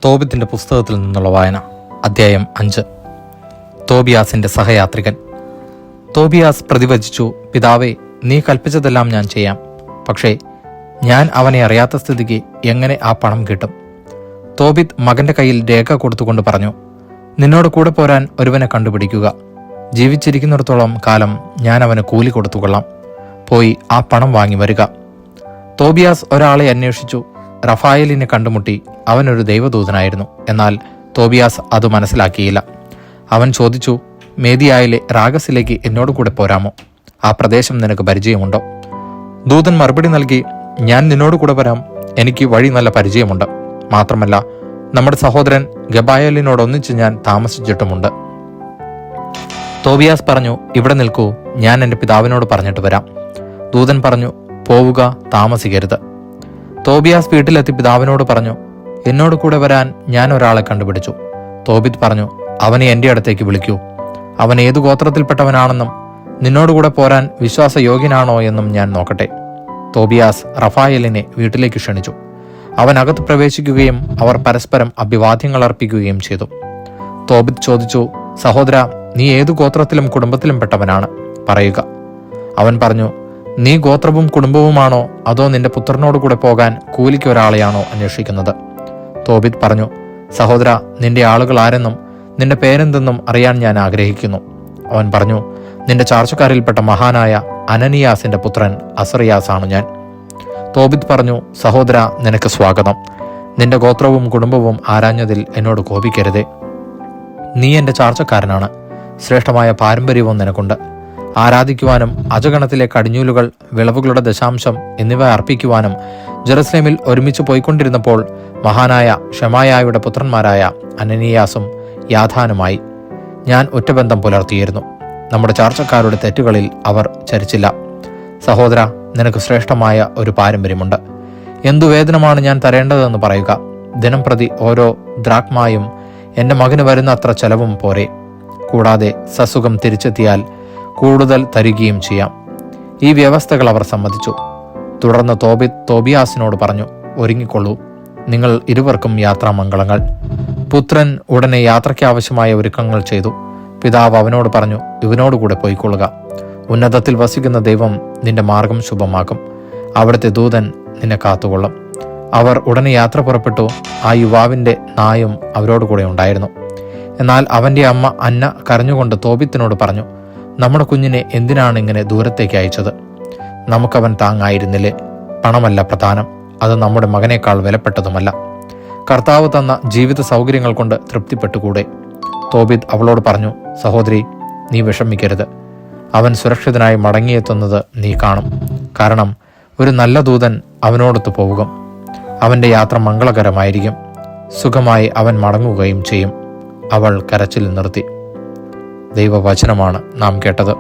തോബിത്തിന്റെ പുസ്തകത്തിൽ നിന്നുള്ള വായന. അധ്യായം 5. തോബിയാസിന്റെ സഹയാത്രികൻ. തോബിയാസ് പ്രതിവചിച്ചു, പിതാവേ, നീ കൽപ്പിച്ചതെല്ലാം ഞാൻ ചെയ്യാം. പക്ഷേ ഞാൻ അവനെ അറിയാത്ത സ്ഥിതിക്ക് എങ്ങനെ ആ പണം കിട്ടും? തോബിത്ത് മകന്റെ കയ്യിൽ രേഖ കൊടുത്തുകൊണ്ട് പറഞ്ഞു, നിന്നോട് കൂടെ പോരാൻ ഒരുവനെ കണ്ടുപിടിക്കുക. ജീവിച്ചിരിക്കുന്നിടത്തോളം കാലം ഞാൻ അവന് കൂലി കൊടുത്തുകൊള്ളാം. പോയി ആ പണം വാങ്ങി വരിക. തോബിയാസ് ഒരാളെ അന്വേഷിച്ചു. റഫായേലിനെ കണ്ടുമുട്ടി. അവനൊരു ദൈവദൂതനായിരുന്നു. എന്നാൽ തോബിയാസ് അത് മനസ്സിലാക്കിയില്ല. അവൻ ചോദിച്ചു, മേദിയായിലെ റാഗസിലേക്ക് എന്നോട് കൂടെ പോരാമോ? ആ പ്രദേശം നിനക്ക് പരിചയമുണ്ടോ? ദൂതൻ മറുപടി നൽകി, ഞാൻ നിന്നോട് കൂടെ വരാം. എനിക്ക് വഴി നല്ല പരിചയമുണ്ട്. മാത്രമല്ല, നമ്മുടെ സഹോദരൻ ഗബായേലിനോടൊന്നിച്ച് ഞാൻ താമസിച്ചിട്ടുമുണ്ട്. തോബിയാസ് പറഞ്ഞു, ഇവിടെ നിൽക്കൂ, ഞാൻ എൻ്റെ പിതാവിനോട് പറഞ്ഞിട്ട് വരാം. ദൂതൻ പറഞ്ഞു, പോവുക, താമസിക്കരുത്. തോബിയാസ് വീട്ടിലെത്തി പിതാവിനോട് പറഞ്ഞു, എന്നോട് കൂടെ വരാൻ ഞാൻ ഒരാളെ കണ്ടുപിടിച്ചു. തോബിത്ത് പറഞ്ഞു, അവനെ എൻ്റെ അടുത്തേക്ക് വിളിക്കൂ. അവൻ ഏതു ഗോത്രത്തിൽപ്പെട്ടവനാണെന്നും നിന്നോടുകൂടെ പോരാൻ വിശ്വാസയോഗ്യനാണോ എന്നും ഞാൻ നോക്കട്ടെ. തോബിയാസ് റഫായേലിനെ വീട്ടിലേക്ക് ക്ഷണിച്ചു. അവൻ അകത്ത് പ്രവേശിക്കുകയും അവർ പരസ്പരം അഭിവാദ്യങ്ങൾ അർപ്പിക്കുകയും ചെയ്തു. തോബിത്ത് ചോദിച്ചു, സഹോദര, നീ ഏതു ഗോത്രത്തിലും കുടുംബത്തിലും പെട്ടവനാണ്? പറയുക. അവൻ പറഞ്ഞു, നീ ഗോത്രവും കുടുംബവുമാണോ, അതോ നിന്റെ പുത്രനോട് കൂടെ പോകാൻ കൂലിക്ക് ഒരാളെയാണോ അന്വേഷിക്കുന്നത്? തോബിത്ത് പറഞ്ഞു, സഹോദര, നിന്റെ ആളുകൾ ആരെന്നും നിന്റെ പേരെന്തെന്നും അറിയാൻ ഞാൻ ആഗ്രഹിക്കുന്നു. അവൻ പറഞ്ഞു, നിന്റെ ചാർച്ചക്കാരിൽപ്പെട്ട മഹാനായ അനനിയാസിന്റെ പുത്രൻ അസറിയാസാണു ഞാൻ. തോബിത്ത് പറഞ്ഞു, സഹോദര, നിനക്ക് സ്വാഗതം. നിന്റെ ഗോത്രവും കുടുംബവും ആരാഞ്ഞതിൽ എന്നോട് കോപിക്കരുതേ. നീ എൻ്റെ ചാർച്ചക്കാരനാണ്. ശ്രേഷ്ഠമായ പാരമ്പര്യവും നിനക്കുണ്ട്. ആരാധിക്കുവാനും അജഗണത്തിലെ കടിഞ്ഞൂലുകൾ, വിളവുകളുടെ ദശാംശം എന്നിവ അർപ്പിക്കുവാനും ജെറുസലേമിൽ ഒരുമിച്ച് പോയിക്കൊണ്ടിരുന്നപ്പോൾ മഹാനായ ഷെമായായുടെ പുത്രന്മാരായ അനനിയാസും യാഥാനുമായി ഞാൻ ഒറ്റബന്ധം പുലർത്തിയിരുന്നു. നമ്മുടെ ചാർച്ചക്കാരുടെ തെറ്റുകളിൽ അവർ ചരിച്ചില്ല. സഹോദര, നിനക്ക് ശ്രേഷ്ഠമായ ഒരു പാരമ്പര്യമുണ്ട്. എന്തു വേതനമാണ് ഞാൻ തരേണ്ടതെന്ന് പറയുക. ദിനം പ്രതി ഓരോ ദ്രാക്മായും എൻ്റെ മകന് വരുന്ന അത്ര ചെലവും പോരെ. കൂടാതെ സസുഖം തിരിച്ചെത്തിയാൽ കൂടുതൽ തരികയും ചെയ്യാം. ഈ വ്യവസ്ഥകൾ അവർ സമ്മതിച്ചു. തുടർന്ന് തോബിത്ത് തോബിയാസിനോട് പറഞ്ഞു, ഒരുങ്ങിക്കൊള്ളൂ, നിങ്ങൾ ഇരുവർക്കും യാത്രാമംഗളങ്ങൾ. പുത്രൻ ഉടനെ യാത്രയ്ക്ക് ആവശ്യമായ ഒരുക്കങ്ങൾ ചെയ്തു. പിതാവ് അവനോട് പറഞ്ഞു, ഇവനോടുകൂടെ പോയിക്കൊള്ളുക. ഉന്നതത്തിൽ വസിക്കുന്ന ദൈവം നിന്റെ മാർഗം ശുഭമാക്കും. അവിടുത്തെ ദൂതൻ നിന്നെ കാത്തുകൊള്ളും. അവർ ഉടനെ യാത്ര പുറപ്പെട്ടു. ആ യുവാവിന്റെ നായും അവരോട് കൂടെ ഉണ്ടായിരുന്നു. എന്നാൽ അവന്റെ അമ്മ അന്ന കരഞ്ഞുകൊണ്ട് തോബിത്തിനോട് പറഞ്ഞു, നമ്മുടെ കുഞ്ഞിനെ എന്തിനാണ് ഇങ്ങനെ ദൂരത്തേക്ക് അയച്ചത്? നമുക്കവൻ താങ്ങായിരുന്നില്ലേ? പണമല്ല പ്രധാനം, അത് നമ്മുടെ മകനേക്കാൾ വിലപ്പെട്ടതുമല്ല. കർത്താവ് തന്ന ജീവിത സൗകര്യങ്ങൾ കൊണ്ട് തൃപ്തിപ്പെട്ടുകൂടെ? തോബിത്ത് അവളോട് പറഞ്ഞു, സഹോദരി, നീ വിഷമിക്കരുത്. അവൻ സുരക്ഷിതനായി മടങ്ങിയെത്തുന്നത് നീ കാണും. കാരണം ഒരു നല്ല ദൂതൻ അവനോടൊത്ത് പോവുക. അവന്റെ യാത്ര മംഗളകരമായിരിക്കും. സുഖമായി അവൻ മടങ്ങുകയും ചെയ്യും. അവൾ കരച്ചിൽ നിർത്തി. ദൈവവചനമാണ് നാം കേട്ടത്.